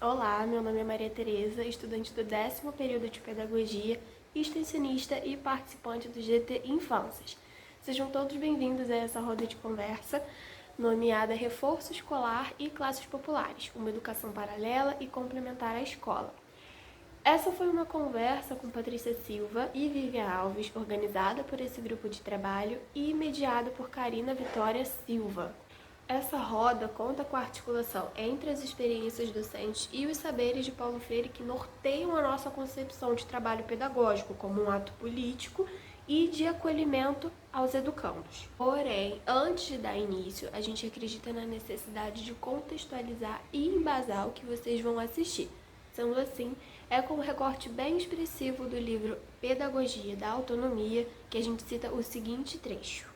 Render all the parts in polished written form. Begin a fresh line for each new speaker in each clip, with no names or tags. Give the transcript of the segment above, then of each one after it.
Olá, meu nome é Maria Tereza, estudante do 10º período de Pedagogia, extensionista e participante do GT Infâncias. Sejam todos bem-vindos a essa roda de conversa, nomeada Reforço Escolar e Classes Populares, uma educação paralela e complementar à escola. Essa foi uma conversa com Patrícia Silva e Vivian Alves, organizada por esse grupo de trabalho e mediada por Karina Vitória Silva. Essa roda conta com a articulação entre as experiências docentes e os saberes de Paulo Freire que norteiam a nossa concepção de trabalho pedagógico como um ato político e de acolhimento aos educandos. Porém, antes de dar início, a gente acredita na necessidade de contextualizar e embasar o que vocês vão assistir. Sendo assim, é com um recorte bem expressivo do livro Pedagogia da Autonomia que a gente cita o seguinte trecho.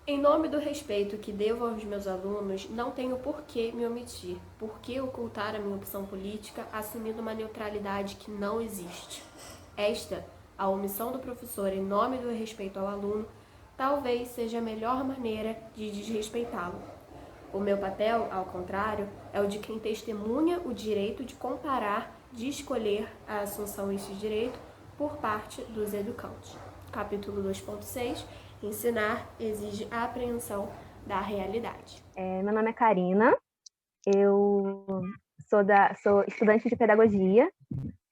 Em nome do respeito que devo aos meus alunos, não tenho por que me omitir, por que ocultar a minha opção política, assumindo uma neutralidade que não existe. Esta, a omissão do professor em nome do respeito ao aluno, talvez seja a melhor maneira de desrespeitá-lo. O meu papel, ao contrário, é o de quem testemunha o direito de comparar, de escolher a assunção deste direito por parte dos educantes. Capítulo 2.6. Ensinar exige a apreensão da realidade.
Meu nome é Karina, eu sou estudante de pedagogia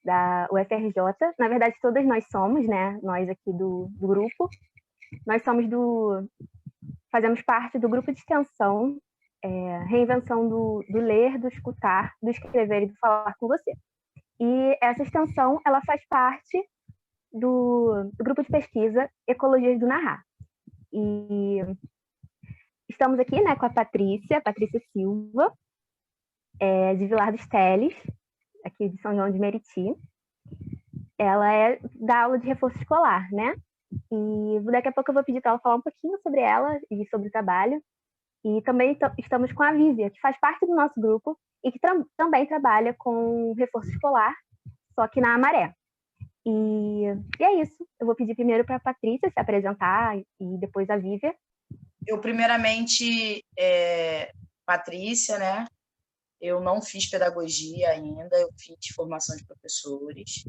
da UFRJ. Na verdade, todas nós somos, né? Nós aqui do grupo. Nós fazemos parte do grupo de extensão Reinvenção do Ler, do Escutar, do Escrever e do Falar com Você. E essa extensão, ela faz parte do grupo de pesquisa Ecologias do Narrar. E estamos aqui, né, com a Patrícia Silva, de Vilar dos Teles, aqui de São João de Meriti. Ela dá aula de reforço escolar, né? E daqui a pouco eu vou pedir para ela falar um pouquinho sobre ela e sobre o trabalho. E também estamos com a Vívia, que faz parte do nosso grupo e que também trabalha com reforço escolar, só que na Amaré. E é isso. Eu vou pedir primeiro para a Patrícia se apresentar e depois a Vívia.
Eu, primeiramente, Patrícia, né? Eu não fiz pedagogia ainda, eu fiz formação de professores,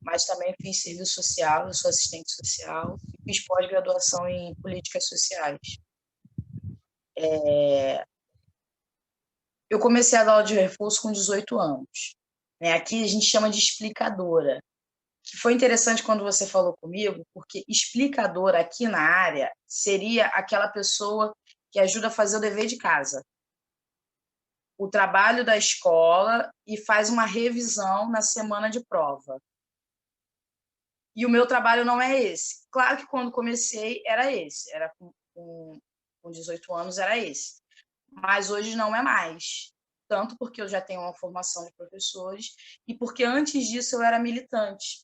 mas também fiz serviço social, eu sou assistente social, e fiz pós-graduação em políticas sociais. Eu comecei a dar aula de reforço com 18 anos. Né? Aqui a gente chama de explicadora, que foi interessante quando você falou comigo, porque explicadora aqui na área seria aquela pessoa que ajuda a fazer o dever de casa, o trabalho da escola e faz uma revisão na semana de prova. E o meu trabalho não é esse. Claro que quando comecei era esse, era com 18 anos era esse. Mas hoje não é mais. Tanto porque eu já tenho uma formação de professores e porque antes disso eu era militante.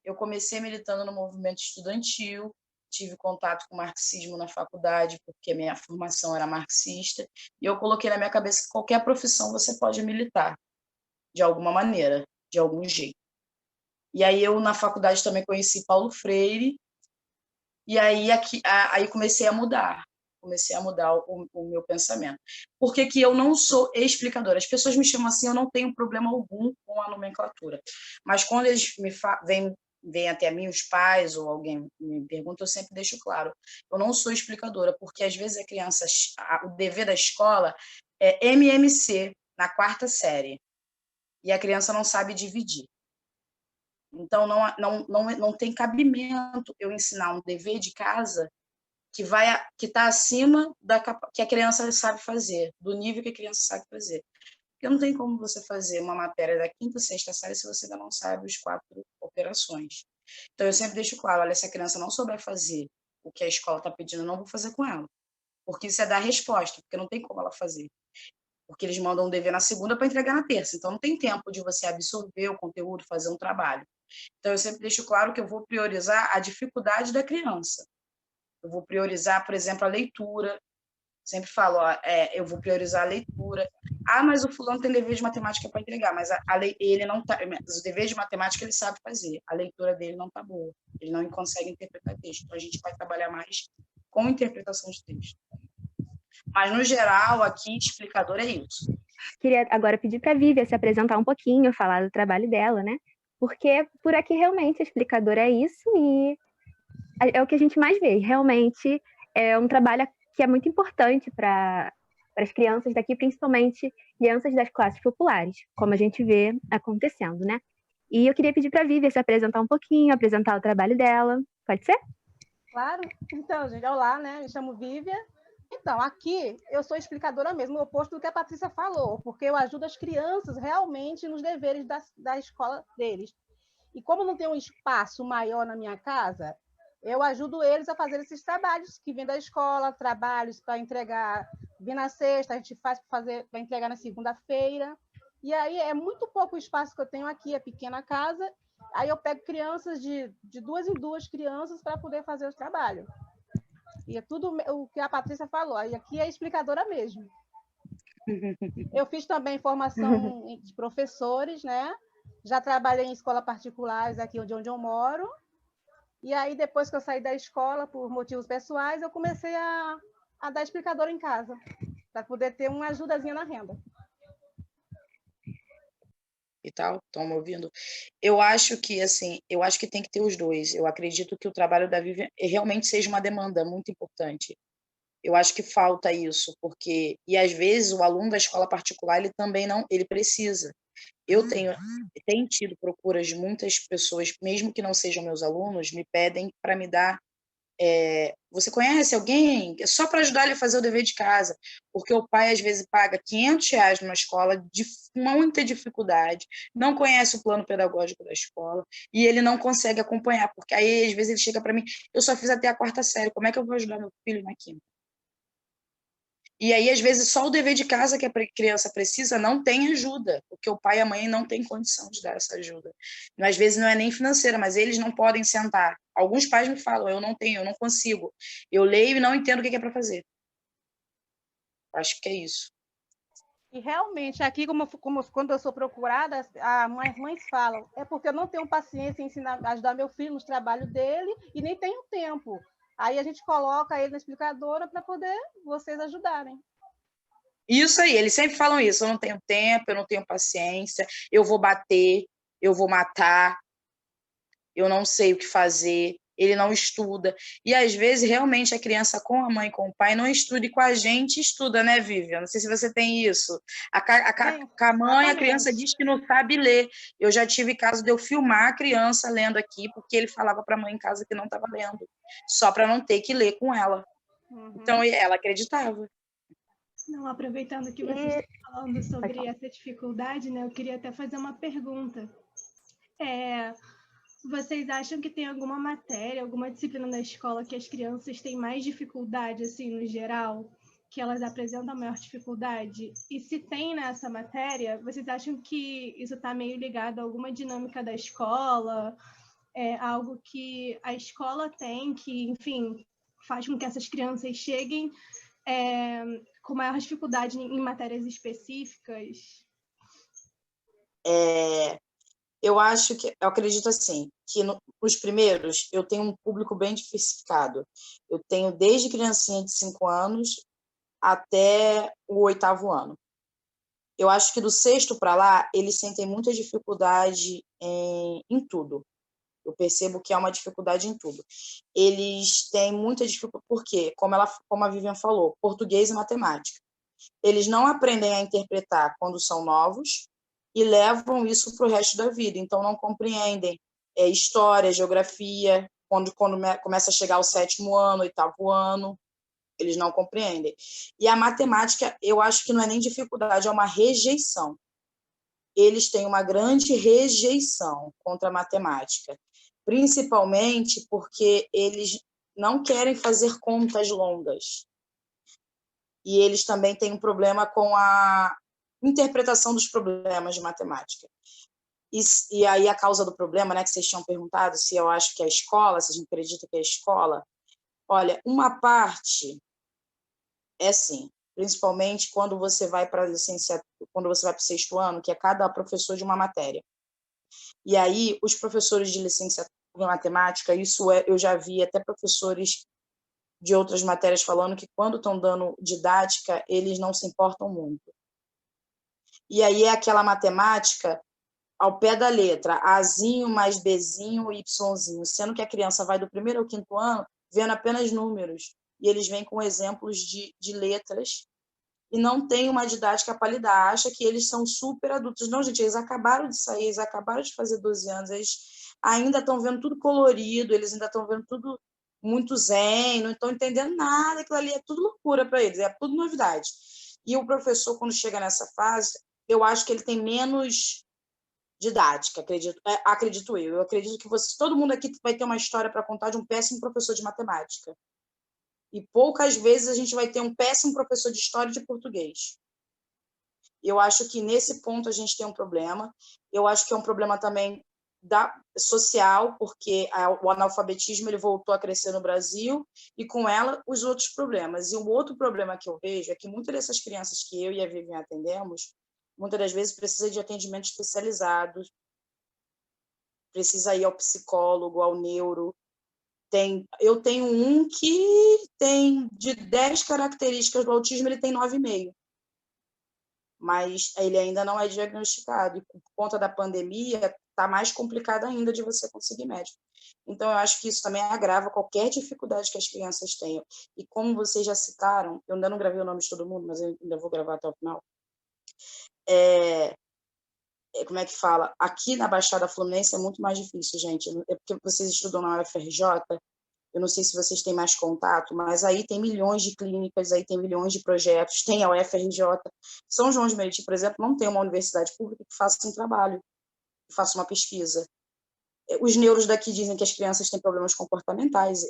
Eu comecei militando no movimento estudantil, tive contato com o marxismo na faculdade, porque a minha formação era marxista, e eu coloquei na minha cabeça que qualquer profissão você pode militar, de alguma maneira, de algum jeito. E aí eu, na faculdade, também conheci Paulo Freire, e aí comecei a mudar o meu pensamento. Por que que eu não sou explicadora? As pessoas me chamam assim, eu não tenho problema algum com a nomenclatura. Mas quando eles vêm até mim, os pais ou alguém me pergunta, eu sempre deixo claro, eu não sou explicadora, porque às vezes o dever da escola é MMC, na 4ª série, e a criança não sabe dividir. Então, não tem cabimento eu ensinar um dever de casa que está acima que a criança sabe fazer, do nível que a criança sabe fazer. Porque não tem como você fazer uma matéria da 5ª, 6ª série se você ainda não sabe as 4 operações. Então, eu sempre deixo claro, olha, se a criança não souber fazer o que a escola está pedindo, eu não vou fazer com ela. Porque isso é dar resposta, porque não tem como ela fazer. Porque eles mandam um dever na segunda para entregar na terça. Então, não tem tempo de você absorver o conteúdo, fazer um trabalho. Então, eu sempre deixo claro que eu vou priorizar a dificuldade da criança. Eu vou priorizar, por exemplo, a leitura. Sempre falo, eu vou priorizar a leitura. Ah, mas o fulano tem dever de matemática para entregar, mas ele não tá, os deveres de matemática ele sabe fazer. A leitura dele não está boa. Ele não consegue interpretar texto. Então, a gente vai trabalhar mais com interpretação de texto. Mas, no geral, aqui, explicador é isso.
Queria agora pedir para a Vívia se apresentar um pouquinho, falar do trabalho dela, né? Porque por aqui realmente a explicadora é isso e é o que a gente mais vê. Realmente é um trabalho que é muito importante para as crianças daqui, principalmente crianças das classes populares, como a gente vê acontecendo, né? E eu queria pedir para a Vívia se apresentar um pouquinho, apresentar o trabalho dela. Pode ser?
Claro. Então, gente, olá, né? Me chamo Vívia. Então, aqui eu sou explicadora mesmo, o oposto do que a Patrícia falou, porque eu ajudo as crianças realmente nos deveres da escola deles. E como não tem um espaço maior na minha casa, eu ajudo eles a fazer esses trabalhos que vêm da escola, trabalhos para entregar, vem na sexta, a gente faz para entregar na segunda-feira. E aí é muito pouco o espaço que eu tenho aqui, é pequena casa. Aí eu pego crianças de 2 em 2 crianças para poder fazer o trabalho. E é tudo o que a Patrícia falou. E aqui é explicadora mesmo. Eu fiz também formação de professores, né? Já trabalhei em escola particulares aqui onde eu moro. E aí, depois que eu saí da escola, por motivos pessoais, eu comecei a dar explicadora em casa, para poder ter uma ajudazinha na renda.
E tal, estão me ouvindo? Eu acho que, assim, eu acho que tem que ter os dois. Eu acredito que o trabalho da Vivian realmente seja uma demanda muito importante. Eu acho que falta isso, porque e às vezes o aluno da escola particular ele também não, ele precisa. Eu tenho tido procuras de muitas pessoas, mesmo que não sejam meus alunos, me pedem para me dar. Você conhece alguém? É só para ajudar ele a fazer o dever de casa, porque o pai às vezes paga R$ 500 numa escola de muita dificuldade, não conhece o plano pedagógico da escola e ele não consegue acompanhar, porque aí às vezes ele chega para mim, eu só fiz até a 4ª série, como é que eu vou ajudar meu filho na 5ª? E aí, às vezes, só o dever de casa que a criança precisa não tem ajuda, porque o pai e a mãe não têm condição de dar essa ajuda. Às vezes não é nem financeira, mas eles não podem sentar. Alguns pais me falam, eu não tenho, eu não consigo. Eu leio e não entendo o que é para fazer. Acho que é isso.
E realmente, aqui, quando eu sou procurada, as mães falam, é porque eu não tenho paciência em ajudar meu filho nos trabalhos dele e nem tenho tempo. Aí a gente coloca ele na explicadora para poder vocês ajudarem.
Isso aí, eles sempre falam isso, eu não tenho tempo, eu não tenho paciência, eu vou bater, eu vou matar, eu não sei o que fazer, ele não estuda. E, às vezes, realmente, a criança com a mãe e com o pai não estuda, e com a gente estuda, né, Vivian? Não sei se você tem isso. Com a mãe, a criança diz que não sabe ler. Eu já tive caso de eu filmar a criança lendo aqui, porque ele falava para a mãe em casa que não estava lendo, só para não ter que ler com ela. Então, ela acreditava.
Não, aproveitando que você está falando sobre essa dificuldade, né, eu queria até fazer uma pergunta. Vocês acham que tem alguma matéria, alguma disciplina na escola que as crianças têm mais dificuldade, assim, no geral, que elas apresentam maior dificuldade? E se tem nessa matéria, vocês acham que isso está meio ligado a alguma dinâmica da escola? Algo que a escola tem que, enfim, faz com que essas crianças cheguem com maior dificuldade em matérias específicas?
Eu acredito assim, que nos primeiros eu tenho um público bem diversificado. Eu tenho desde criancinha de 5 anos até o 8º ano. Eu acho que do 6º para lá, eles sentem muita dificuldade em tudo. Eu percebo que há uma dificuldade em tudo. Eles têm muita dificuldade, porque, como a Vivian falou, português e matemática. Eles não aprendem a interpretar quando são novos, e levam isso para o resto da vida. Então, não compreendem história, geografia, quando começa a chegar ao 7º ano, 8º ano, eles não compreendem. E a matemática, eu acho que não é nem dificuldade, é uma rejeição. Eles têm uma grande rejeição contra a matemática, principalmente porque eles não querem fazer contas longas. E eles também têm um problema com a interpretação dos problemas de matemática. E aí a causa do problema, né, que vocês tinham perguntado, se eu acho que é a escola, se a gente acredita que é a escola, olha, uma parte é assim, principalmente quando você vai para a licenciatura, quando você vai para o 6º ano, que é cada professor de uma matéria. E aí os professores de licenciatura em matemática, eu já vi até professores de outras matérias falando que quando estão dando didática, eles não se importam muito. e aí é aquela matemática ao pé da letra, Azinho mais Bzinho, Yzinho, sendo que a criança vai do primeiro ao quinto ano vendo apenas números, e eles vêm com exemplos de letras, e não tem uma didática para lidar, acha que eles são super adultos. Não, gente, eles acabaram de sair, eles acabaram de fazer 12 anos, eles ainda estão vendo tudo colorido, eles ainda estão vendo tudo muito zen, não estão entendendo nada, aquilo ali é tudo loucura para eles, é tudo novidade. E o professor, quando chega nessa fase, eu acho que ele tem menos didática, acredito eu. Eu acredito que todo mundo aqui vai ter uma história para contar de um péssimo professor de matemática. E poucas vezes a gente vai ter um péssimo professor de história e de português. Eu acho que nesse ponto a gente tem um problema. Eu acho que é um problema também social, porque o analfabetismo ele voltou a crescer no Brasil e com ela os outros problemas. E um outro problema que eu vejo é que muitas dessas crianças que eu e a Vivian atendemos, muitas das vezes precisa de atendimento especializado, precisa ir ao psicólogo, ao neuro. Eu tenho um que tem de 10 características do autismo, ele tem 9,5. Mas ele ainda não é diagnosticado. E por conta da pandemia, está mais complicado ainda de você conseguir médico. Então, eu acho que isso também agrava qualquer dificuldade que as crianças tenham. E como vocês já citaram, eu ainda não gravei o nome de todo mundo, mas eu ainda vou gravar até o final. Como é que fala? Aqui na Baixada Fluminense é muito mais difícil, gente. É porque vocês estudam na UFRJ, eu não sei se vocês têm mais contato, mas aí tem milhões de clínicas, aí tem milhões de projetos, tem a UFRJ. São João de Meriti, por exemplo, não tem uma universidade pública que faça um trabalho, que faça uma pesquisa. Os neuros daqui dizem que as crianças têm problemas comportamentais.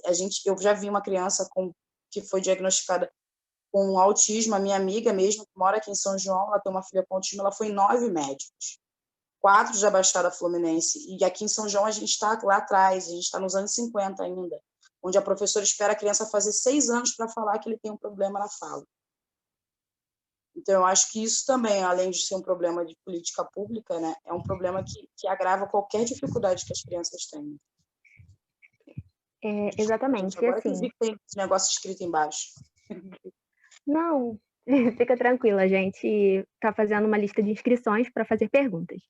Eu já vi uma criança que foi diagnosticada com autismo, a minha amiga mesmo, que mora aqui em São João, ela tem uma filha com autismo, ela foi em 9 médicos. 4 da Baixada Fluminense, e aqui em São João a gente está lá atrás, a gente está nos anos 50 ainda, onde a professora espera a criança fazer 6 anos para falar que ele tem um problema na fala. Então, eu acho que isso também, além de ser um problema de política pública, né, é um problema que agrava qualquer dificuldade que as crianças têm.
Exatamente.
Gente, agora
assim,
que eu vi que tem esse negócio escrito embaixo.
Não, fica tranquila, a gente está fazendo uma lista de inscrições para fazer perguntas.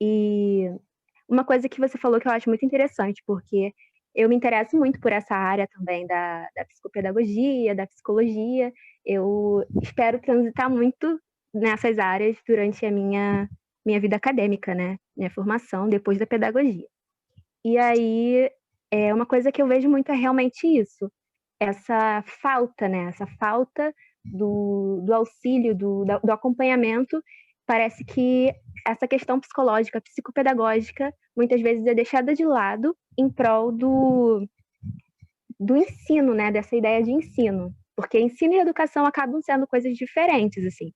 E uma coisa que você falou que eu acho muito interessante, porque eu me interesso muito por essa área também da psicopedagogia, da psicologia. Eu espero transitar muito nessas áreas durante a minha vida acadêmica, né? Minha formação depois da pedagogia. E aí, uma coisa que eu vejo muito é realmente isso, essa falta, né? Essa falta do auxílio, do acompanhamento. Parece que essa questão psicológica, psicopedagógica, muitas vezes é deixada de lado em prol do ensino, né? Dessa ideia de ensino. Porque ensino e educação acabam sendo coisas diferentes, assim.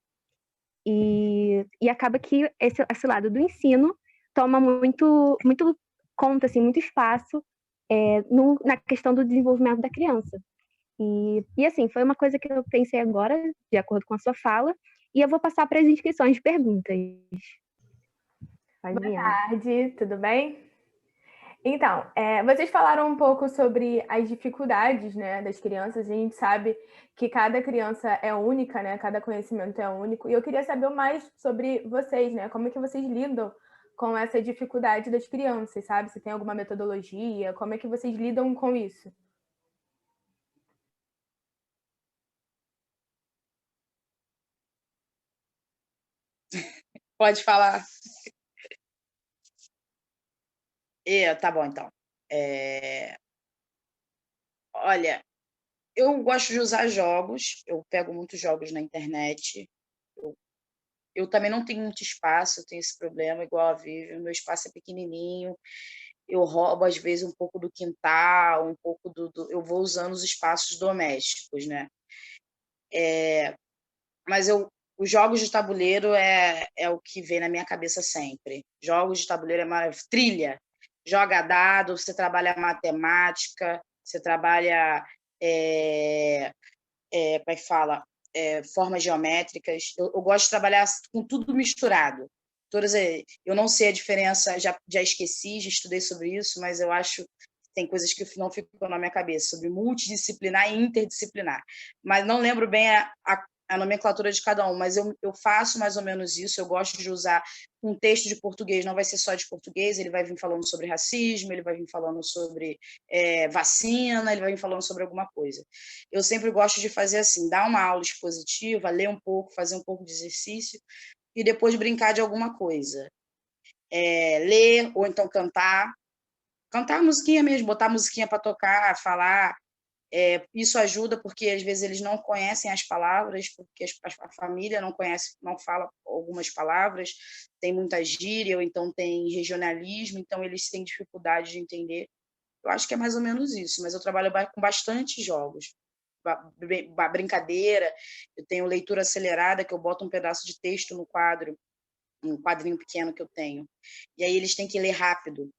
E acaba que esse lado do ensino toma muito conta, assim, muito espaço na questão do desenvolvimento da criança. E assim, foi uma coisa que eu pensei agora, de acordo com a sua fala, e eu vou passar para as inscrições de perguntas.
Boa tarde, tudo bem? Então, vocês falaram um pouco sobre as dificuldades, né, das crianças. A gente sabe que cada criança é única, né? Cada conhecimento é único. E eu queria saber mais sobre vocês, né? Como é que vocês lidam com essa dificuldade das crianças, sabe? Se tem alguma metodologia, como é que vocês lidam com isso?
Pode falar. Tá bom, então. Olha, eu gosto de usar jogos, eu pego muitos jogos na internet. Eu também não tenho muito espaço, eu tenho esse problema igual a Vivi, o meu espaço é pequenininho, eu roubo às vezes um pouco do quintal, um pouco eu vou usando os espaços domésticos, né? Mas os jogos de tabuleiro é o que vem na minha cabeça sempre. Jogos de tabuleiro é maravilhoso. Trilha, joga dado, você trabalha matemática, você trabalha, como é que fala? Formas geométricas. Eu gosto de trabalhar com tudo misturado. Eu não sei a diferença, já esqueci, já estudei sobre isso, mas eu acho que tem coisas que não ficam na minha cabeça, sobre multidisciplinar e interdisciplinar. Mas não lembro bem a nomenclatura de cada um, mas eu faço mais ou menos isso, eu gosto de usar um texto de português, não vai ser só de português, ele vai vir falando sobre racismo, ele vai vir falando sobre vacina, ele vai vir falando sobre alguma coisa. Eu sempre gosto de fazer assim, dar uma aula expositiva, ler um pouco, fazer um pouco de exercício, e depois brincar de alguma coisa. Ler, ou então cantar a musiquinha mesmo, botar a musiquinha para tocar, falar. Isso ajuda porque às vezes eles não conhecem as palavras, porque a família não conhece, não fala algumas palavras, tem muita gíria, ou então tem regionalismo, então eles têm dificuldade de entender. Eu acho que é mais ou menos isso, mas eu trabalho com bastante jogos. Brincadeira, eu tenho leitura acelerada, que eu boto um pedaço de texto no quadro, um quadrinho pequeno que eu tenho, e aí eles têm que ler rápido.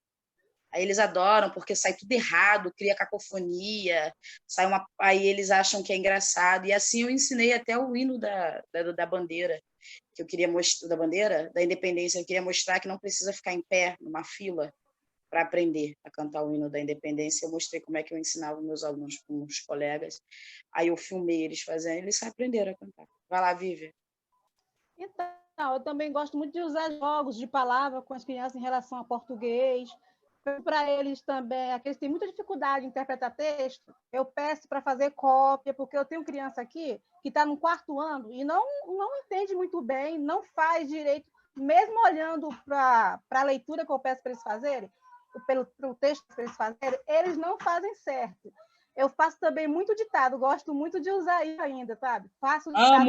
Aí eles adoram, porque sai tudo errado, cria cacofonia, aí eles acham que é engraçado. E assim eu ensinei até o hino da bandeira, que eu queria mostrar, da bandeira, da independência, eu queria mostrar que não precisa ficar em pé, numa fila, para aprender a cantar o hino da independência. Eu mostrei como é que eu ensinava meus alunos, com os colegas. Aí eu filmei eles fazendo, eles aprenderam a cantar. Vai lá, Vivian.
Então, eu também gosto muito de usar jogos de palavra com as crianças em relação a português. Para eles também, aqueles que têm muita dificuldade em interpretar texto, eu peço para fazer cópia, porque eu tenho criança aqui que está no 4º ano e não entende muito bem, não faz direito, mesmo olhando para a leitura que eu peço para eles fazerem, pelo texto para eles fazerem, eles não fazem certo. Eu faço também muito ditado, gosto muito de usar isso ainda, sabe? Faço ditado para eles.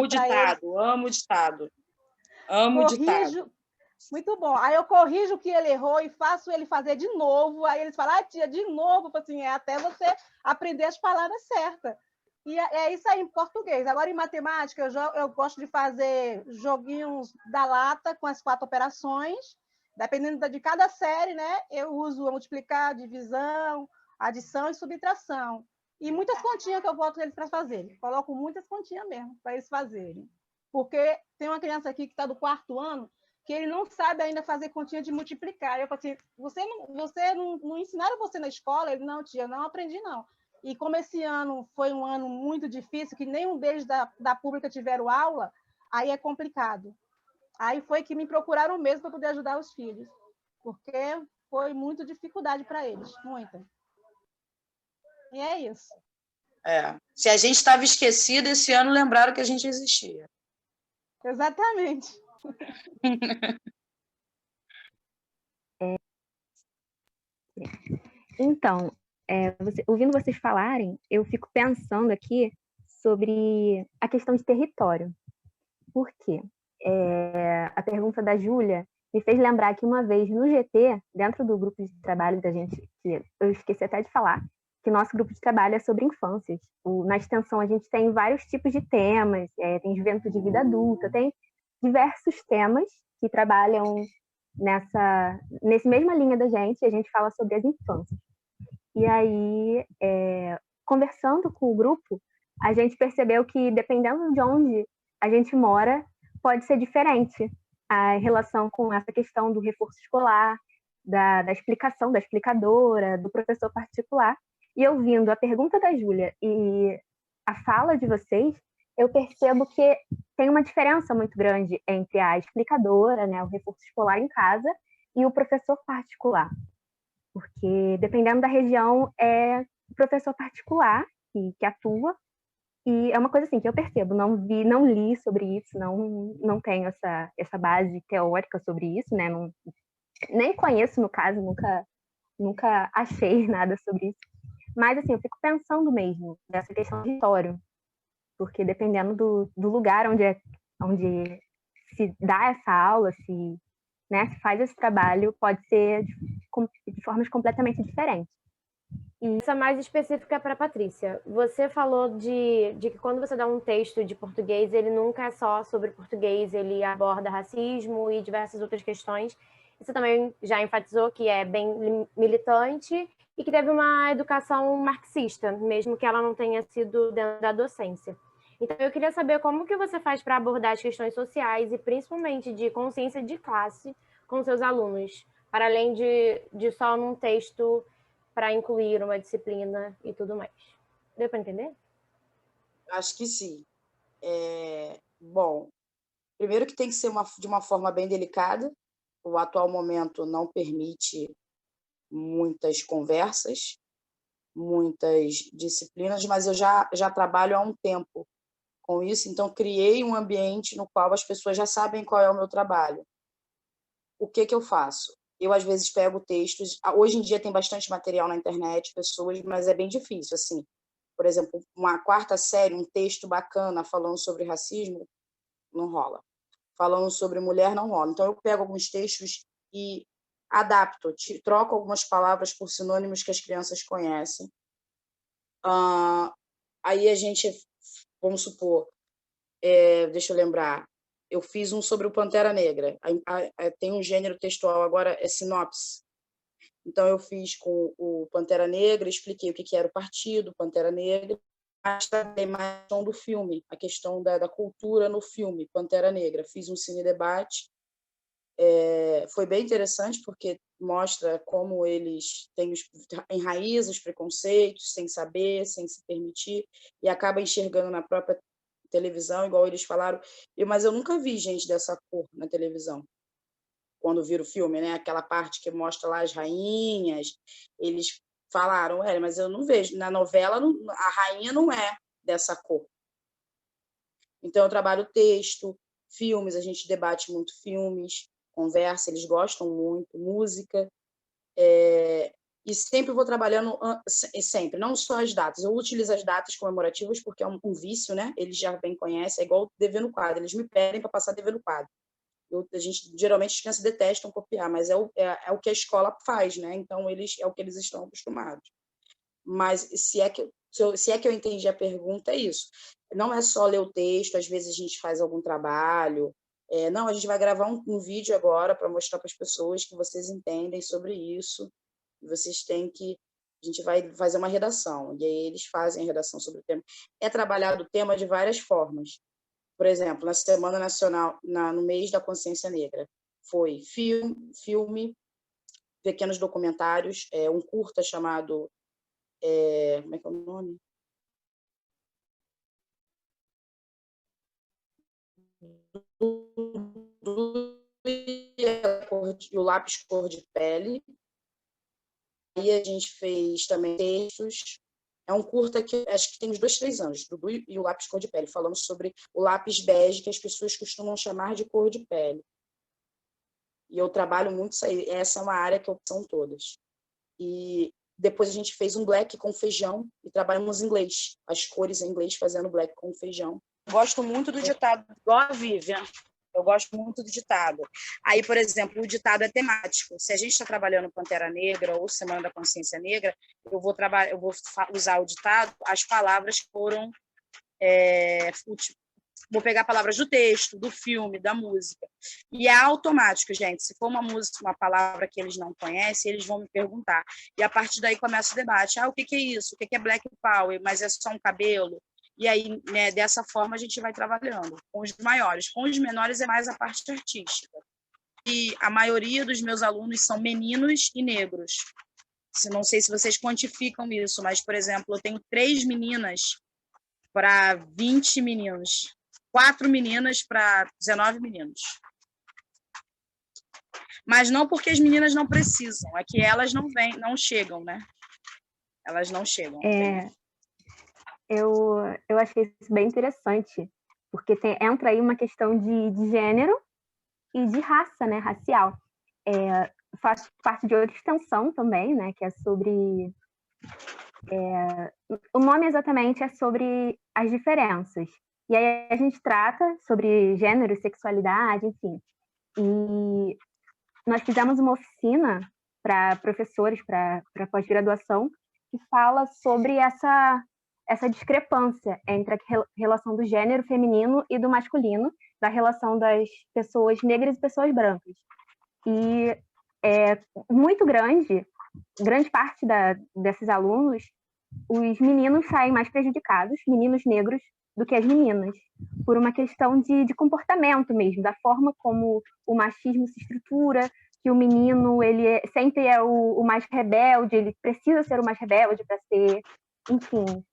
Amo ditado. Amo ditado.
Muito bom. Aí eu corrijo o que ele errou e faço ele fazer de novo. Aí eles falam, tia, de novo. Assim, até você aprender as palavras certas. E é isso aí em português. Agora, em matemática, eu gosto de fazer joguinhos da lata com as 4 operações. Dependendo de cada série, né? Eu uso multiplicar, divisão, adição e subtração. E muitas continhas que eu boto eles para fazerem. Coloco muitas continhas mesmo para eles fazerem. Porque tem uma criança aqui que está do 4º ano que ele não sabe ainda fazer continha de multiplicar. Eu falei assim, você não ensinaram você na escola? Ele, não, tia, não aprendi, não. E como esse ano foi um ano muito difícil, que nenhum deles da pública tiveram aula, aí é complicado. Aí foi que me procuraram mesmo para poder ajudar os filhos, porque foi muita dificuldade para eles, muita. E é isso.
Se a gente estava esquecido, esse ano lembraram que a gente existia.
Exatamente.
Então, ouvindo vocês falarem, eu fico pensando aqui sobre a questão de território. Por quê? A pergunta da Júlia me fez lembrar que uma vez no GT, dentro do grupo de trabalho da gente, que eu esqueci até de falar, que nosso grupo de trabalho é sobre infâncias. Na extensão, a gente tem vários tipos de temas, tem juventude e vida adulta, tem diversos temas que trabalham nessa mesma linha da gente, e a gente fala sobre as infâncias. E aí, conversando com o grupo, a gente percebeu que, dependendo de onde a gente mora, pode ser diferente a relação com essa questão do reforço escolar, da explicação, da explicadora, do professor particular. E ouvindo a pergunta da Júlia e a fala de vocês, eu percebo que tem uma diferença muito grande entre a explicadora, né, o reforço escolar em casa, e o professor particular. Porque, dependendo da região, é o professor particular que atua, e é uma coisa assim que eu percebo, não li sobre isso, não tenho essa base teórica sobre isso, né? Nem conheço, no caso, nunca achei nada sobre isso. Mas, assim, eu fico pensando mesmo nessa questão de território, porque dependendo do lugar onde se dá essa aula, se faz esse trabalho, pode ser de formas completamente diferentes.
E essa mais específica para a Patrícia. Você falou de que quando você dá um texto de português, ele nunca é só sobre português, ele aborda racismo e diversas outras questões. Você também já enfatizou que é bem militante e que teve uma educação marxista, mesmo que ela não tenha sido dentro da docência. Então, eu queria saber como que você faz para abordar as questões sociais e principalmente de consciência de classe com seus alunos, para além de só num texto para incluir uma disciplina e tudo mais. Deu para entender?
Acho que sim. Bom, primeiro que tem que ser de uma forma bem delicada. O atual momento não permite muitas conversas, muitas disciplinas, mas eu já trabalho há um tempo com isso, então criei um ambiente no qual as pessoas já sabem qual é o meu trabalho. O que eu faço? Eu, às vezes, pego textos... Hoje em dia tem bastante material na internet, pessoas, mas é bem difícil, assim. Por exemplo, uma quarta série, um texto bacana falando sobre racismo, não rola. Falando sobre mulher, não rola. Então, eu pego alguns textos e adapto, troco algumas palavras por sinônimos que as crianças conhecem. Aí a gente, vamos supor, deixa eu lembrar, eu fiz um sobre o Pantera Negra. Tem um gênero textual agora, é sinopse. Então, eu fiz com o Pantera Negra, expliquei o que era o partido, Pantera Negra, mas também mais a questão do filme, a questão da cultura no filme, Pantera Negra. Fiz um cine-debate. Foi bem interessante, porque mostra como eles enraizam os preconceitos, sem saber, sem se permitir, e acaba enxergando na própria televisão, igual eles falaram. Mas eu nunca vi gente dessa cor na televisão, quando viram o filme, né? Aquela parte que mostra lá as rainhas, eles falaram, mas eu não vejo. Na novela, a rainha não é dessa cor. Então, eu trabalho texto, filmes, a gente debate muito filmes, conversa, eles gostam muito, música. E sempre vou trabalhando, sempre, não só as datas. Eu utilizo as datas comemorativas porque é um vício, né? Eles já bem conhecem, é igual dever no quadro. Eles me pedem para passar dever no quadro. Geralmente as crianças detestam copiar, mas é o que a escola faz, né? Então, é o que eles estão acostumados. Mas se é que eu entendi a pergunta, é isso. Não é só ler o texto, às vezes a gente faz algum trabalho. Não, a gente vai gravar um vídeo agora para mostrar para as pessoas que vocês entendem sobre isso. Vocês têm que... A gente vai fazer uma redação, e aí eles fazem a redação sobre o tema. É trabalhado o tema de várias formas. Por exemplo, na Semana Nacional, no mês da Consciência Negra, foi filme, pequenos documentários, um curta chamado... como é que é o nome? E o lápis cor de pele. Aí a gente fez também textos. É um curta que acho que tem uns 2, 3 anos, Dudu e o lápis cor de pele, falando sobre o lápis bege, que as pessoas costumam chamar de cor de pele. E eu trabalho muito isso aí. Essa é uma área que são todas. E depois a gente fez um black com feijão e trabalhamos em inglês, as cores em inglês fazendo black com feijão. Gosto muito do ditado, igual a Vivian. Eu gosto muito do ditado. Aí, por exemplo, o ditado é temático. Se a gente está trabalhando Pantera Negra ou Semana da Consciência Negra, eu vou usar o ditado, as palavras foram... vou pegar palavras do texto, do filme, da música. E é automático, gente. Se for uma música, uma palavra que eles não conhecem, eles vão me perguntar. E a partir daí começa o debate. O que é isso? O que é Black Power? Mas é só um cabelo? E aí, né, dessa forma, a gente vai trabalhando com os maiores. Com os menores é mais a parte artística. E a maioria dos meus alunos são meninos e negros. Não sei se vocês quantificam isso, mas, por exemplo, eu tenho 3 meninas para 20 meninos. 4 meninas para 19 meninos. Mas não porque as meninas não precisam, é que elas não chegam, né? Elas não chegam.
Eu achei isso bem interessante, porque entra aí uma questão de gênero e de raça, né? Racial. Faz parte de outra extensão também, né? Que é sobre... o nome exatamente é sobre as diferenças. E aí a gente trata sobre gênero, sexualidade, enfim. E nós fizemos uma oficina para professores, para pós-graduação, que fala sobre essa discrepância entre a relação do gênero feminino e do masculino, da relação das pessoas negras e pessoas brancas. E é muito grande parte desses alunos, os meninos saem mais prejudicados, meninos negros, do que as meninas, por uma questão de comportamento mesmo, da forma como o machismo se estrutura, que o menino ele sempre é o mais rebelde, ele precisa ser o mais rebelde para ser, enfim.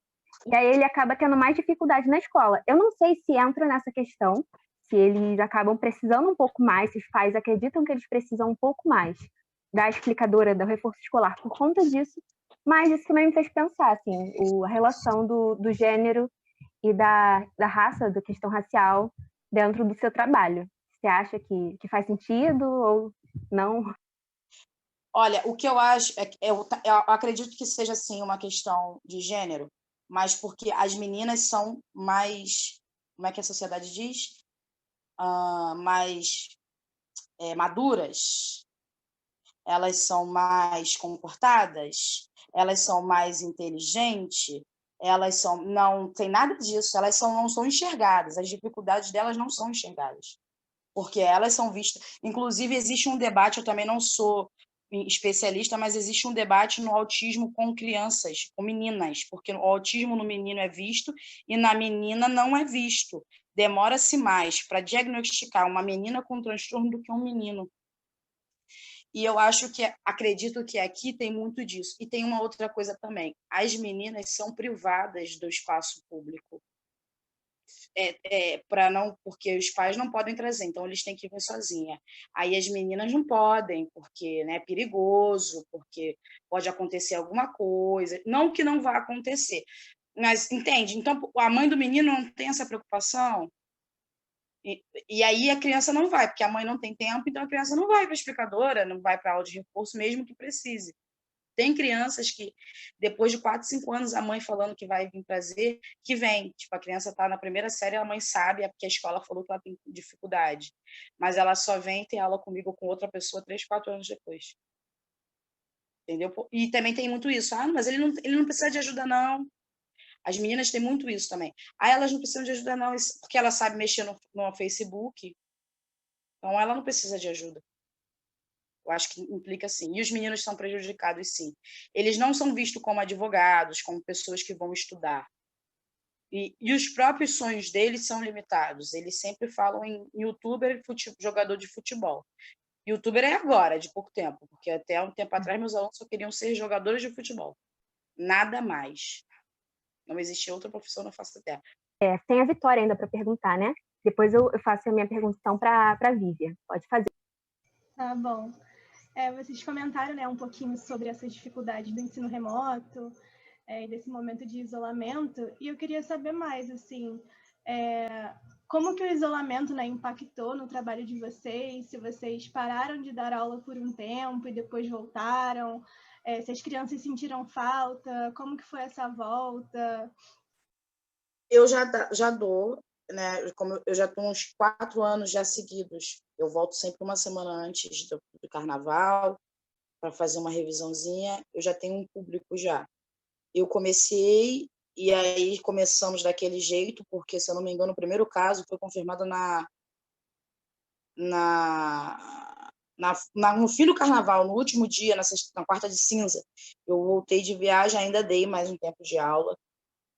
E aí ele acaba tendo mais dificuldade na escola. Eu não sei se entra nessa questão, se eles acabam precisando um pouco mais, se os pais acreditam que eles precisam um pouco mais da explicadora, do reforço escolar por conta disso, mas isso também me fez pensar, assim, a relação do gênero e da raça, da questão racial, dentro do seu trabalho. Você acha que faz sentido ou não?
Olha, o que eu acho, eu acredito que seja, sim, uma questão de gênero, mas porque as meninas são mais, como é que a sociedade diz? Mais maduras, elas são mais comportadas, elas são mais inteligentes, não tem nada disso, não são enxergadas, as dificuldades delas não são enxergadas, porque elas são vistas. Inclusive, existe um debate, eu também não sou especialista, mas existe um debate no autismo com crianças, com meninas, porque o autismo no menino é visto e na menina não é visto. Demora-se mais para diagnosticar uma menina com transtorno do que um menino. E eu acredito que aqui tem muito disso. E tem uma outra coisa também. As meninas são privadas do espaço público. Porque os pais não podem trazer, então eles têm que vir sozinha. Aí as meninas não podem, porque, né, é perigoso, porque pode acontecer alguma coisa. Não que não vá acontecer, mas entende? Então a mãe do menino não tem essa preocupação. E aí a criança não vai, porque a mãe não tem tempo, então a criança não vai para a explicadora, não vai para a aula de reforço, mesmo que precise. Tem crianças que, depois de 4, 5 anos, a mãe falando que vai vir trazer, que vem. Tipo, a criança está na primeira série, a mãe sabe, é porque a escola falou que ela tem dificuldade. Mas ela só vem ter aula comigo ou com outra pessoa 3, 4 anos depois. Entendeu? E também tem muito isso. Mas ele não precisa de ajuda, não. As meninas têm muito isso também. Elas não precisam de ajuda, não, porque ela sabe mexer no Facebook. Então, ela não precisa de ajuda. Eu acho que implica sim. E os meninos são prejudicados, sim. Eles não são vistos como advogados, como pessoas que vão estudar. E os próprios sonhos deles são limitados. Eles sempre falam em youtuber e jogador de futebol. Youtuber é agora, de pouco tempo, porque até um tempo atrás meus alunos só queriam ser jogadores de futebol. Nada mais. Não existia outra profissão na face da Terra.
Tem a Vitória ainda para perguntar, né? Depois eu faço a minha pergunta então para a Vívia. Pode fazer.
Tá bom. Vocês comentaram, né, um pouquinho sobre essas dificuldades do ensino remoto, e desse momento de isolamento, e eu queria saber mais, assim, como que o isolamento, né, impactou no trabalho de vocês, se vocês pararam de dar aula por um tempo e depois voltaram, se as crianças sentiram falta, como que foi essa volta?
Eu já dou, né? Como eu já estou uns 4 anos já seguidos. Eu volto sempre uma semana antes do carnaval para fazer uma revisãozinha. Eu já tenho um público já. Eu comecei e aí começamos daquele jeito, porque, se eu não me engano, o primeiro caso foi confirmado no fim do carnaval, no último dia, na quarta de cinza. Eu voltei de viagem, ainda dei mais um tempo de aula.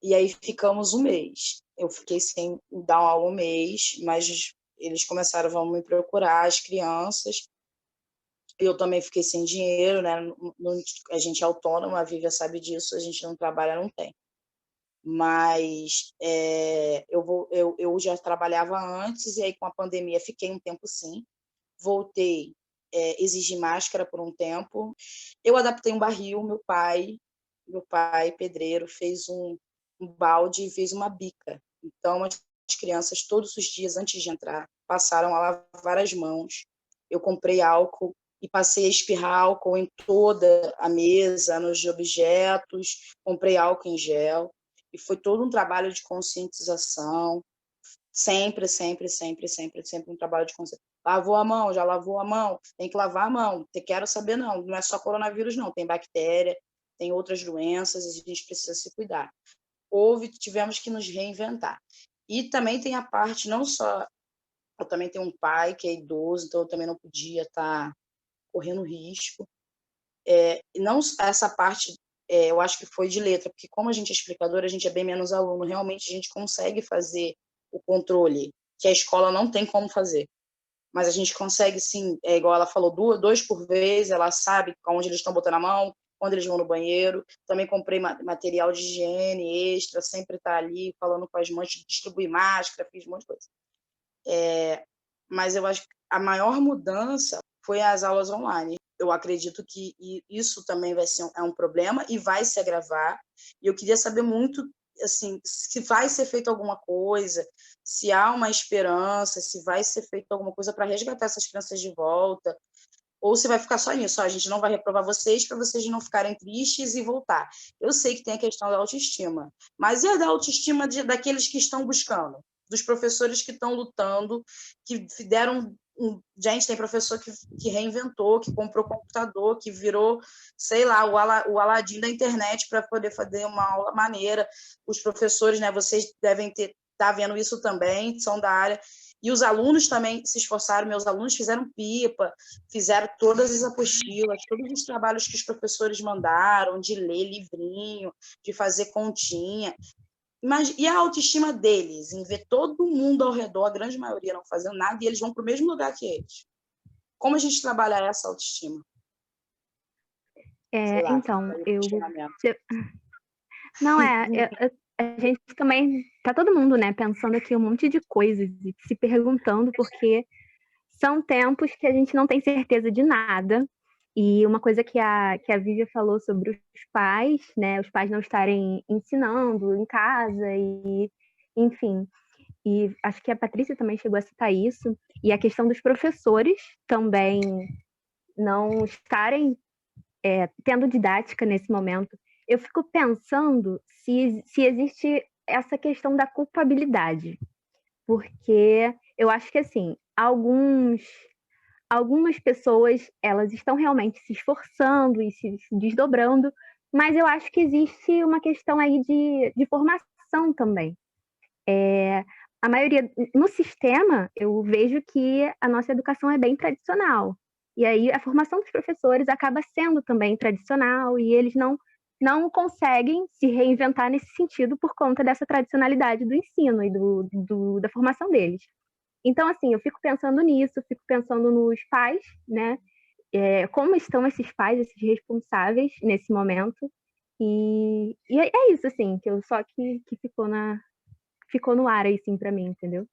E aí ficamos um mês. Eu fiquei sem dar aula um mês, mas eles começaram a me procurar, as crianças. Eu também fiquei sem dinheiro, né? A gente é autônoma, a Vívia sabe disso, a gente não trabalha, não tem. Mas eu já trabalhava antes, e aí com a pandemia fiquei um tempo sim. Voltei, exigi máscara por um tempo. Eu adaptei um barril, meu pai, pedreiro, fez um balde e fez uma bica. Então, as crianças, todos os dias, antes de entrar, passaram a lavar as mãos. Eu comprei álcool e passei a espirrar álcool em toda a mesa, nos objetos. Comprei álcool em gel. E foi todo um trabalho de conscientização. Sempre, sempre, sempre, sempre, sempre um trabalho de conscientização. Lavou a mão, já lavou a mão, tem que lavar a mão. Quero saber, não é só coronavírus, não. Tem bactéria, tem outras doenças, e a gente precisa se cuidar. Tivemos que nos reinventar. E também tem a parte, não só... Eu também tenho um pai que é idoso, então eu também não podia estar correndo risco. Não essa parte, eu acho que foi de letra, porque como a gente é explicadora, a gente é bem menos aluno, realmente a gente consegue fazer o controle, que a escola não tem como fazer. Mas a gente consegue, sim, igual ela falou, 2 por vez, ela sabe onde eles estão botando a mão, quando eles vão no banheiro. Também comprei material de higiene extra, sempre tá ali falando com as mães, distribuir máscara, fiz um monte de coisa. Mas eu acho que a maior mudança foi as aulas online. Eu acredito que isso também vai ser um problema e vai se agravar. E eu queria saber muito, assim, se vai ser feito alguma coisa, se há uma esperança, se vai ser feito alguma coisa para resgatar essas crianças de volta, ou se vai ficar só nisso, a gente não vai reprovar vocês para vocês não ficarem tristes e voltar. Eu sei que tem a questão da autoestima, mas e a da autoestima daqueles que estão buscando? Dos professores que estão lutando, que deram... Gente, tem professor que reinventou, que comprou computador, que virou, sei lá, o Aladim da internet para poder fazer uma aula maneira. Os professores, né, vocês devem estar vendo isso também, são da área. E os alunos também se esforçaram, meus alunos fizeram pipa, fizeram todas as apostilas, todos os trabalhos que os professores mandaram, de ler livrinho, de fazer continha. Mas, e a autoestima deles, em ver todo mundo ao redor, a grande maioria não fazendo nada, e eles vão para o mesmo lugar que eles. Como a gente trabalha essa autoestima? Lá,
então, Não, a gente também, tá todo mundo, né, pensando aqui um monte de coisas e se perguntando, porque são tempos que a gente não tem certeza de nada. E uma coisa que a Vivian falou sobre os pais, né, os pais não estarem ensinando em casa e, enfim. E acho que a Patrícia também chegou a citar isso. E a questão dos professores também não estarem tendo didática nesse momento. Eu fico pensando se existe essa questão da culpabilidade, porque eu acho que, assim, algumas pessoas, elas estão realmente se esforçando e se desdobrando, mas eu acho que existe uma questão aí de formação também. A maioria, no sistema, eu vejo que a nossa educação é bem tradicional, e aí a formação dos professores acaba sendo também tradicional, e eles não conseguem se reinventar nesse sentido por conta dessa tradicionalidade do ensino e da formação deles. Então, assim, eu fico pensando nisso, fico pensando nos pais, né? Como estão esses pais, esses responsáveis nesse momento. E é isso, assim, que eu só que ficou no ar aí, sim, para mim, entendeu?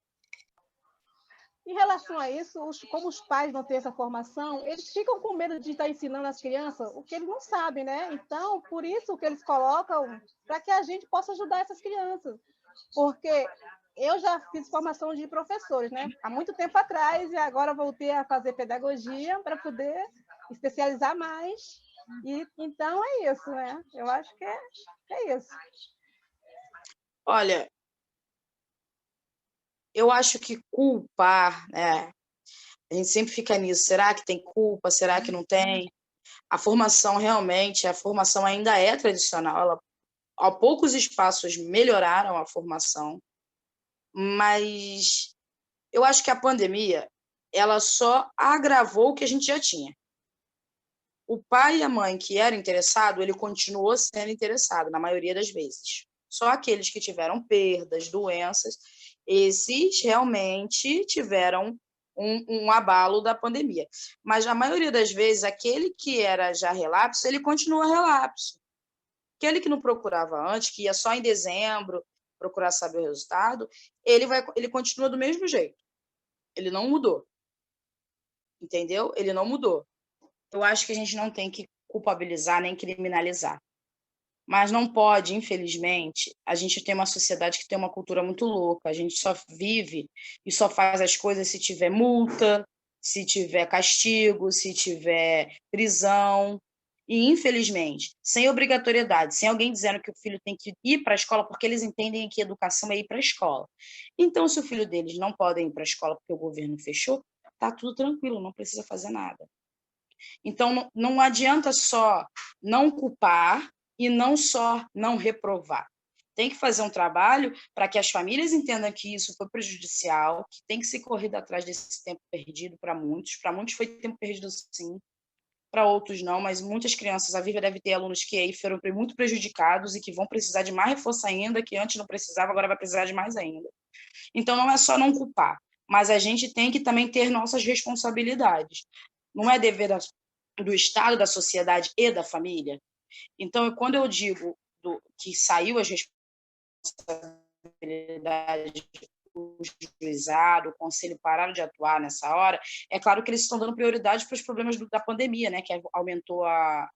Em relação a isso, como os pais não têm essa formação, eles ficam com medo de estar ensinando as crianças o que eles não sabem, né? Então, por isso que eles colocam, para que a gente possa ajudar essas crianças. Porque eu já fiz formação de professores, né? Há muito tempo atrás, e agora voltei a fazer pedagogia para poder especializar mais. E, então, é isso, né? Eu acho que é isso.
Olha, eu acho que culpar, né? A gente sempre fica nisso. Será que tem culpa? Será que não tem? A formação realmente, a formação ainda é tradicional. Há poucos espaços melhoraram a formação, mas eu acho que a pandemia ela só agravou o que a gente já tinha. O pai e a mãe que era interessado, ele continuou sendo interessado, na maioria das vezes. Só aqueles que tiveram perdas, doenças, esses realmente tiveram um abalo da pandemia. Mas, a maioria das vezes, aquele que era já relapso, ele continua relapso. Aquele que não procurava antes, que ia só em dezembro procurar saber o resultado, ele continua do mesmo jeito. Ele não mudou. Entendeu? Ele não mudou. Eu acho que a gente não tem que culpabilizar nem criminalizar. Mas não pode, infelizmente, a gente tem uma sociedade que tem uma cultura muito louca. A gente só vive e só faz as coisas se tiver multa, se tiver castigo, se tiver prisão. E, infelizmente, sem obrigatoriedade, sem alguém dizendo que o filho tem que ir para a escola, porque eles entendem que educação é ir para a escola. Então, se o filho deles não pode ir para a escola porque o governo fechou, tá tudo tranquilo, não precisa fazer nada. Então, não adianta só não culpar e não só não reprovar. Tem que fazer um trabalho para que as famílias entendam que isso foi prejudicial, que tem que ser corrido atrás desse tempo perdido para muitos. Para muitos foi tempo perdido, sim. Para outros não, mas muitas crianças, a Viva deve ter alunos que aí foram muito prejudicados e que vão precisar de mais reforço ainda, que antes não precisava, agora vai precisar de mais ainda. Então, não é só não culpar, mas a gente tem que também ter nossas responsabilidades. Não é dever do Estado, da sociedade e da família Então, quando eu digo que saiu as responsabilidades, o juizado, o conselho pararam de atuar nessa hora, é claro que eles estão dando prioridade para os problemas da pandemia, né, que aumentou a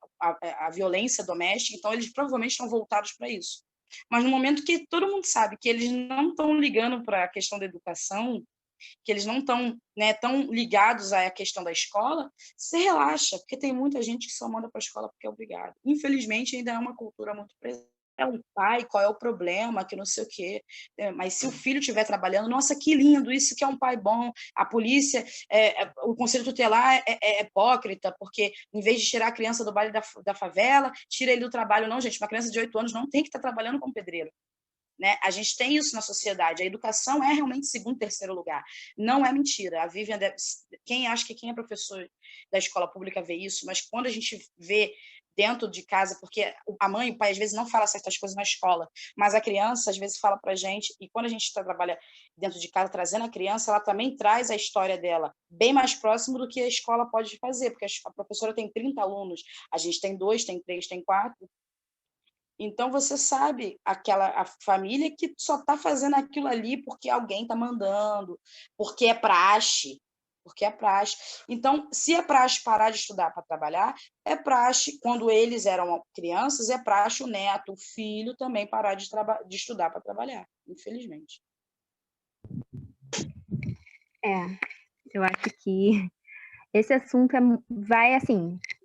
violência doméstica, então eles provavelmente estão voltados para isso. Mas no momento que todo mundo sabe que eles não estão ligando para a questão da educação, que eles não estão, né, tão ligados à questão da escola, você relaxa, porque tem muita gente que só manda para a escola porque é obrigado. Infelizmente, ainda é uma cultura muito presente. É um pai, qual é o problema, que não sei o quê. Mas se o filho estiver trabalhando, nossa, que lindo, isso que é um pai bom. A polícia, o conselho tutelar é hipócrita, porque em vez de tirar a criança do baile da favela, tira ele do trabalho. Não, gente, uma criança de 8 anos não tem que estar trabalhando como pedreiro. Né? A gente tem isso na sociedade. A educação é realmente segundo, terceiro lugar. Não é mentira. A Vivian, quem acha que quem é professor da escola pública vê isso, mas quando a gente vê dentro de casa, porque a mãe e o pai às vezes não falam certas coisas na escola, mas a criança às vezes fala para a gente, e quando a gente trabalha dentro de casa trazendo a criança, ela também traz a história dela bem mais próximo do que a escola pode fazer, porque a professora tem 30 alunos, a gente tem 2, tem 3, tem 4. Então, você sabe a família que só está fazendo aquilo ali porque alguém está mandando, porque é praxe, porque é praxe. Então, se é praxe parar de estudar para trabalhar, é praxe, quando eles eram crianças, é praxe o neto, o filho também parar de estudar para trabalhar, infelizmente.
Eu acho que esse assunto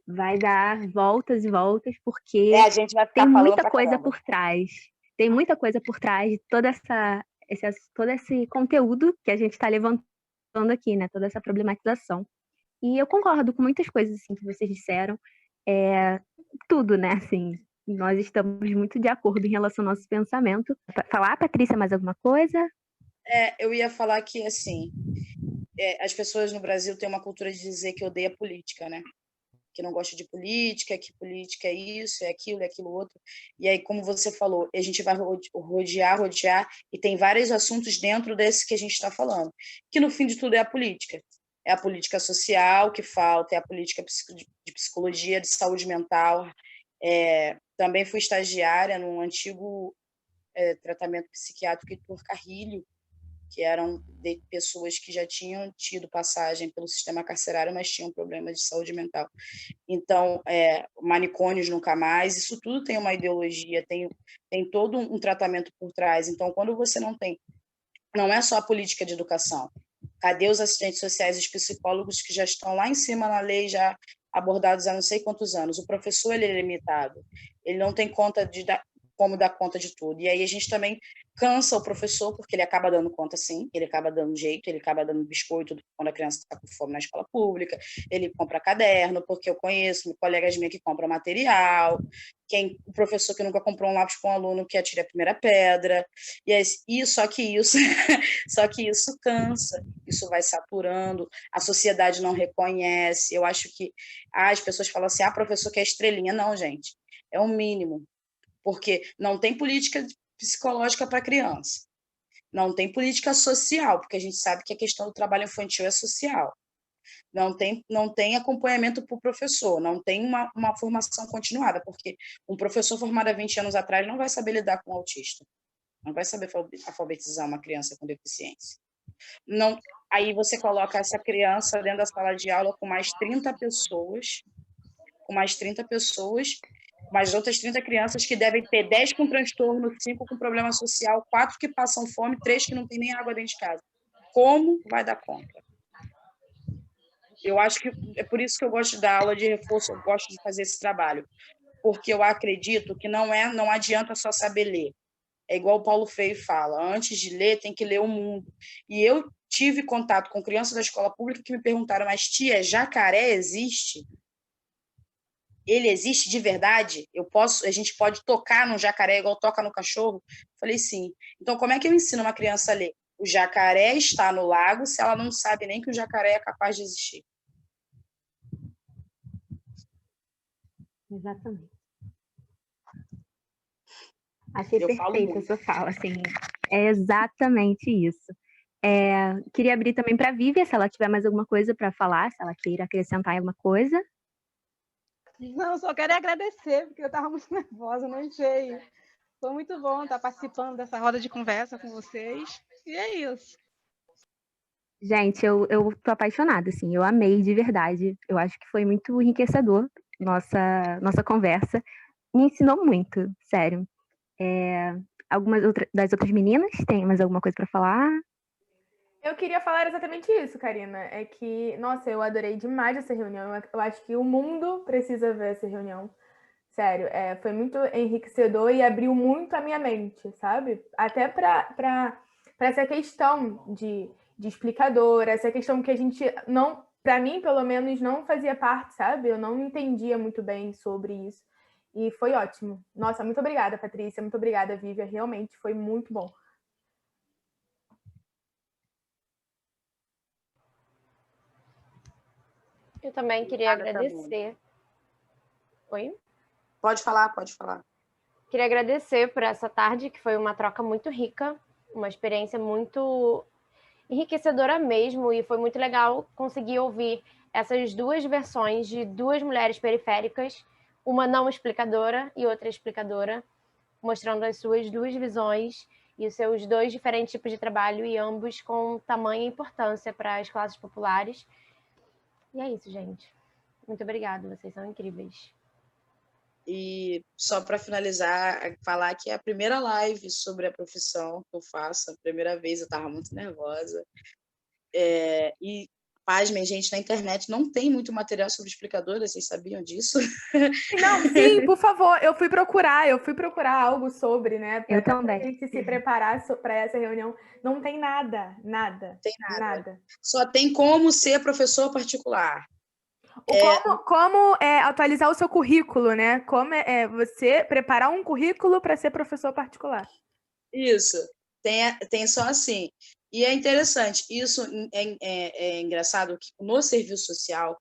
vai dar voltas e voltas, porque
a gente vai ficar
tem
falando
muita
pra
coisa
caramba.
por trás. Tem muita coisa por trás de todo esse conteúdo que a gente está levantando aqui, né? Toda essa problematização. E eu concordo com muitas coisas assim, que vocês disseram. Tudo, né? Assim, nós estamos muito de acordo em relação ao nosso pensamento. Falar, Patrícia, mais alguma coisa?
Eu ia falar que, assim, as pessoas no Brasil têm uma cultura de dizer que odeia política, né? Que não gosta de política, que política é isso, é aquilo outro. E aí, como você falou, a gente vai rodear, e tem vários assuntos dentro desse que a gente está falando, que no fim de tudo é a política. É a política social que falta, é a política de psicologia, de saúde mental. Também fui estagiária num antigo tratamento psiquiátrico Heitor Carrilho, que eram de pessoas que já tinham tido passagem pelo sistema carcerário, mas tinham problemas de saúde mental. Então, manicônios nunca mais, isso tudo tem uma ideologia, tem todo um tratamento por trás. Então, quando você não é só a política de educação, cadê os assistentes sociais e os psicólogos que já estão lá em cima na lei, já abordados há não sei quantos anos? O professor, ele é limitado, ele não tem conta como dar conta de tudo. E aí a gente também cansa o professor, porque ele acaba dando conta sim, ele acaba dando jeito, ele acaba dando biscoito quando a criança está com fome na escola pública, ele compra caderno, porque eu conheço colegas minhas que compram material, o professor que nunca comprou um lápis com um aluno que atira a primeira pedra, só que isso cansa, isso vai saturando, a sociedade não reconhece. Eu acho que as pessoas falam assim, professor que é estrelinha. Não, gente, é o mínimo, porque não tem política psicológica para criança, não tem política social, porque a gente sabe que a questão do trabalho infantil é social, não tem acompanhamento para o professor, não tem uma formação continuada, porque um professor formado há 20 anos atrás não vai saber lidar com um autista, não vai saber alfabetizar uma criança com deficiência. Não, aí você coloca essa criança dentro da sala de aula com mais 30 pessoas, mais outras 30 crianças que devem ter 10 com transtorno, 5 com problema social, 4 que passam fome, 3 que não têm nem água dentro de casa. Como vai dar conta? Eu acho que é por isso que eu gosto de dar aula de reforço, eu gosto de fazer esse trabalho, porque eu acredito que não adianta só saber ler. É igual o Paulo Freire fala, antes de ler, tem que ler o mundo. E eu tive contato com crianças da escola pública que me perguntaram, mas tia, jacaré existe? Ele existe de verdade? A gente pode tocar no jacaré igual toca no cachorro? Falei, sim. Então, como é que eu ensino uma criança a ler? O jacaré está no lago se ela não sabe nem que o jacaré é capaz de existir.
Exatamente. Achei perfeita a sua fala, assim, é exatamente isso. Queria abrir também para a Vivian, se ela tiver mais alguma coisa para falar, se ela queira acrescentar alguma coisa.
Não, só quero agradecer, porque eu estava muito nervosa, não achei. Foi muito bom estar participando dessa roda de conversa com vocês. E é isso.
Gente, eu tô apaixonada, assim, eu amei de verdade. Eu acho que foi muito enriquecedor nossa conversa. Me ensinou muito, sério. Das outras meninas, tem mais alguma coisa para falar?
Eu queria falar exatamente isso, Karina. É que, nossa, eu adorei demais essa reunião. Eu acho que o mundo precisa ver essa reunião. Sério, foi muito enriquecedor e abriu muito a minha mente, sabe? Até para essa questão de explicadora, essa questão que a gente não, para mim, pelo menos, não fazia parte, sabe? Eu não entendia muito bem sobre isso. E foi ótimo. Nossa, muito obrigada, Patrícia. Muito obrigada, Vívia. Realmente foi muito bom.
Eu também queria agradecer. Oi?
Pode falar, pode falar.
Queria agradecer por essa tarde, que foi uma troca muito rica, uma experiência muito enriquecedora mesmo, e foi muito legal conseguir ouvir essas duas versões de duas mulheres periféricas, uma não explicadora e outra explicadora, mostrando as suas duas visões e os seus dois diferentes tipos de trabalho, e ambos com tamanha importância para as classes populares. E é isso, gente. Muito obrigada, vocês são incríveis.
E só para finalizar, falar que é a primeira live sobre a profissão que eu faço, a primeira vez, eu estava muito nervosa. E, pasmem, gente, na internet não tem muito material sobre explicadora, vocês sabiam disso?
Não, sim, por favor, eu fui procurar algo sobre, né?
Eu
Pra
também.
gente se preparar para essa reunião. Não tem nada.
Tem nada. Só tem como ser professor particular.
Como atualizar o seu currículo, né? Como você preparar um currículo para ser professor particular.
Isso, tem só assim. E é interessante, isso é engraçado que no serviço social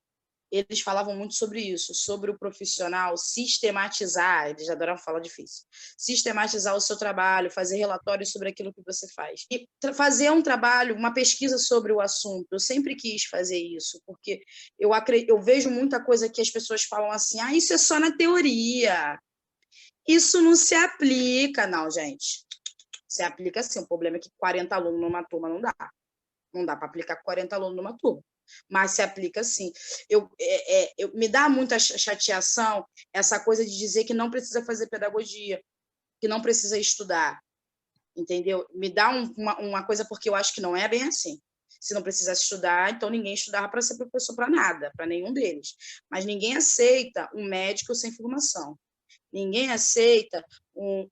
eles falavam muito sobre isso, sobre o profissional sistematizar, eles adoram falar difícil, sistematizar o seu trabalho, fazer relatórios sobre aquilo que você faz. E fazer um trabalho, uma pesquisa sobre o assunto. Eu sempre quis fazer isso, porque eu vejo muita coisa que as pessoas falam assim, isso é só na teoria, isso não se aplica. Não, gente, se aplica sim. O problema é que 40 alunos numa turma não dá. Não dá para aplicar 40 alunos numa turma. Mas se aplica sim. Me dá muita chateação essa coisa de dizer que não precisa fazer pedagogia, que não precisa estudar, entendeu? Me dá uma coisa, porque eu acho que não é bem assim. Se não precisasse estudar, então ninguém estudava para ser professor para nada, para nenhum deles. Mas ninguém aceita um médico sem formação. Ninguém aceita como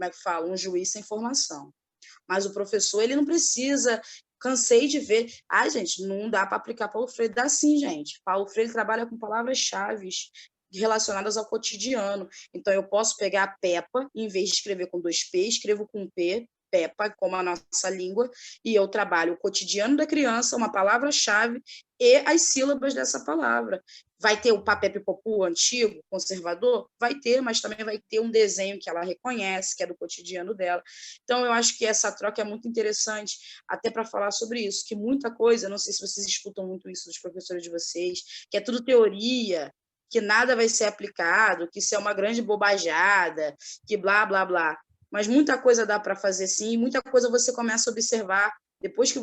é que fala? Um juiz sem formação. Mas o professor, ele não precisa. Cansei de ver. Gente, não dá para aplicar Paulo Freire. Dá sim, gente. Paulo Freire trabalha com palavras-chave relacionadas ao cotidiano. Então, eu posso pegar a Peppa, em vez de escrever com 2 P, escrevo com P, Peppa, como a nossa língua, e eu trabalho o cotidiano da criança, uma palavra-chave e as sílabas dessa palavra. Vai ter o papel pipopu antigo, conservador? Vai ter, mas também vai ter um desenho que ela reconhece, que é do cotidiano dela. Então, eu acho que essa troca é muito interessante, até para falar sobre isso, que muita coisa, não sei se vocês escutam muito isso dos professores de vocês, que é tudo teoria, que nada vai ser aplicado, que isso é uma grande bobajada, que blá, blá, blá. Mas muita coisa dá para fazer sim, muita coisa você começa a observar. Depois que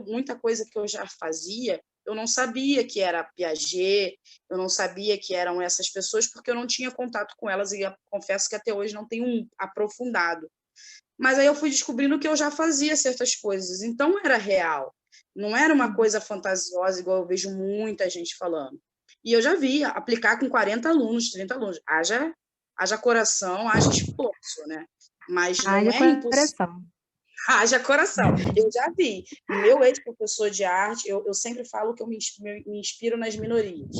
muita coisa que eu já fazia, eu não sabia que era Piaget, eu não sabia que eram essas pessoas, porque eu não tinha contato com elas, e confesso que até hoje não tenho aprofundado. Mas aí eu fui descobrindo que eu já fazia certas coisas, então era real. Não era uma coisa fantasiosa, igual eu vejo muita gente falando. E eu já via aplicar com 40 alunos, 30 alunos. Haja coração, haja esforço, né? Mas não é impossível. Haja coração. Eu já vi. Meu ex-professor de arte, eu sempre falo que eu me inspiro nas minorias.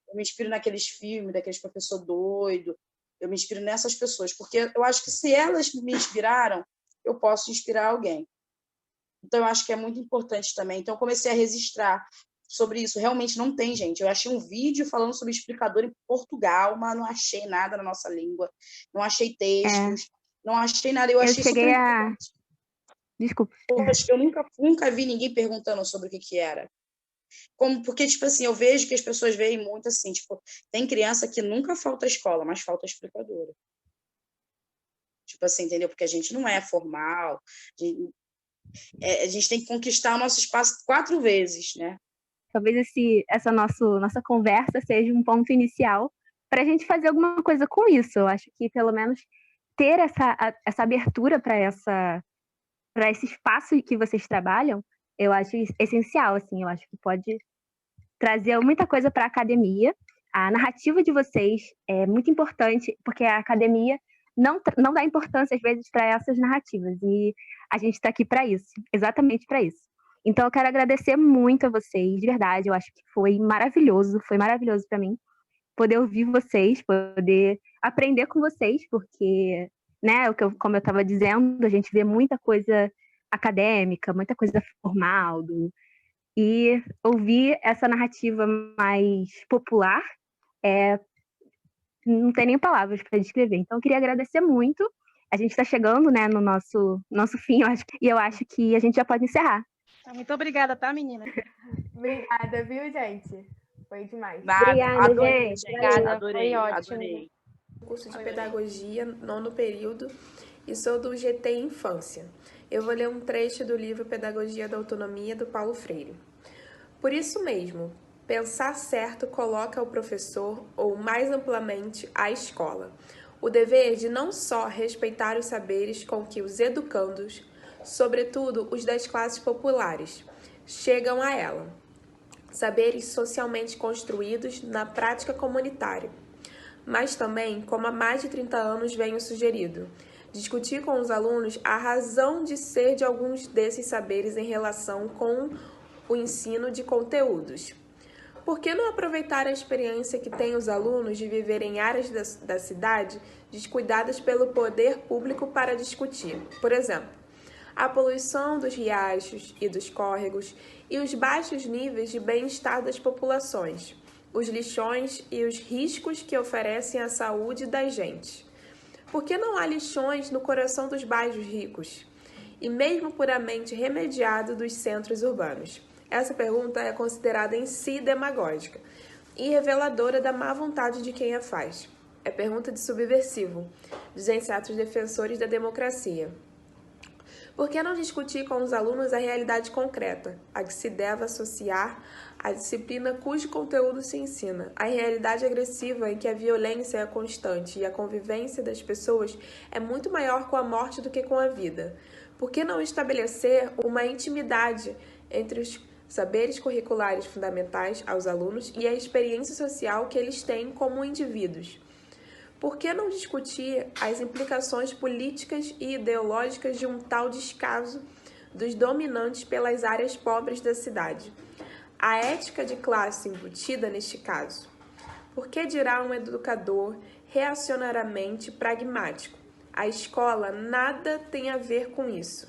Eu me inspiro naqueles filmes, daqueles professor doido. Eu me inspiro nessas pessoas, porque eu acho que se elas me inspiraram, eu posso inspirar alguém. Então, eu acho que é muito importante também. Então, eu comecei a registrar sobre isso. Realmente não tem, gente. Eu achei um vídeo falando sobre explicador em Portugal, mas não achei nada na nossa língua. Não achei textos. Não achei nada. Eu achei
cheguei Desculpa.
Eu nunca vi ninguém perguntando sobre o que era. Porque, tipo assim, eu vejo que as pessoas veem muito assim, tipo, tem criança que nunca falta à escola, mas falta explicadora. Tipo assim, entendeu? Porque a gente não é formal, a gente tem que conquistar o nosso espaço 4 vezes, né?
Talvez essa nossa conversa seja um ponto inicial para a gente fazer alguma coisa com isso. Eu acho que, pelo menos, ter essa abertura para esse espaço que vocês trabalham, eu acho essencial, assim. Eu acho que pode trazer muita coisa para a academia. A narrativa de vocês é muito importante, porque a academia não dá importância, às vezes, para essas narrativas. E a gente está aqui para isso, exatamente para isso. Então, eu quero agradecer muito a vocês, de verdade. Eu acho que foi maravilhoso para mim poder ouvir vocês, poder aprender com vocês, porque, né, como eu estava dizendo, a gente vê muita coisa acadêmica, muita coisa formal, e ouvir essa narrativa mais popular não tem nem palavras para descrever. Então, eu queria agradecer muito. A gente está chegando, né, no nosso fim, e eu acho que a gente já pode encerrar.
Muito obrigada, tá, menina?
Obrigada, viu, gente? Foi demais.
Nada,
Obrigada,
adorei,
gente.
Obrigada,
adorei,
foi ótimo.
adorei.
Curso de Pedagogia, 9º período, e sou do GT Infância. Eu vou ler um trecho do livro Pedagogia da Autonomia, do Paulo Freire. Por isso mesmo, pensar certo coloca ao professor, ou mais amplamente, à escola, o dever de não só respeitar os saberes com que os educandos, sobretudo os das classes populares, chegam a ela, saberes socialmente construídos na prática comunitária, mas também, como há mais de 30 anos venho sugerido, discutir com os alunos a razão de ser de alguns desses saberes em relação com o ensino de conteúdos. Por que não aproveitar a experiência que têm os alunos de viver em áreas da cidade descuidadas pelo poder público para discutir? Por exemplo, a poluição dos riachos e dos córregos e os baixos níveis de bem-estar das populações, os lixões e os riscos que oferecem à saúde das gentes. Por que não há lixões no coração dos bairros ricos e mesmo puramente remediado dos centros urbanos? Essa pergunta é considerada em si demagógica e reveladora da má vontade de quem a faz. É pergunta de subversivo, dizem certos defensores da democracia. Por que não discutir com os alunos a realidade concreta, a que se deve associar à disciplina cujo conteúdo se ensina, a realidade agressiva em que a violência é constante e a convivência das pessoas é muito maior com a morte do que com a vida? Por que não estabelecer uma intimidade entre os saberes curriculares fundamentais aos alunos e a experiência social que eles têm como indivíduos? Por que não discutir as implicações políticas e ideológicas de um tal descaso dos dominantes pelas áreas pobres da cidade? A ética de classe embutida neste caso? Por que dirá um educador reacionariamente pragmático? A escola nada tem a ver com isso.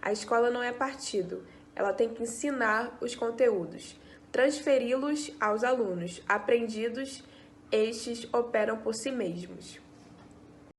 A escola não é partido. Ela tem que ensinar os conteúdos, transferi-los aos alunos. Aprendidos, estes operam por si mesmos.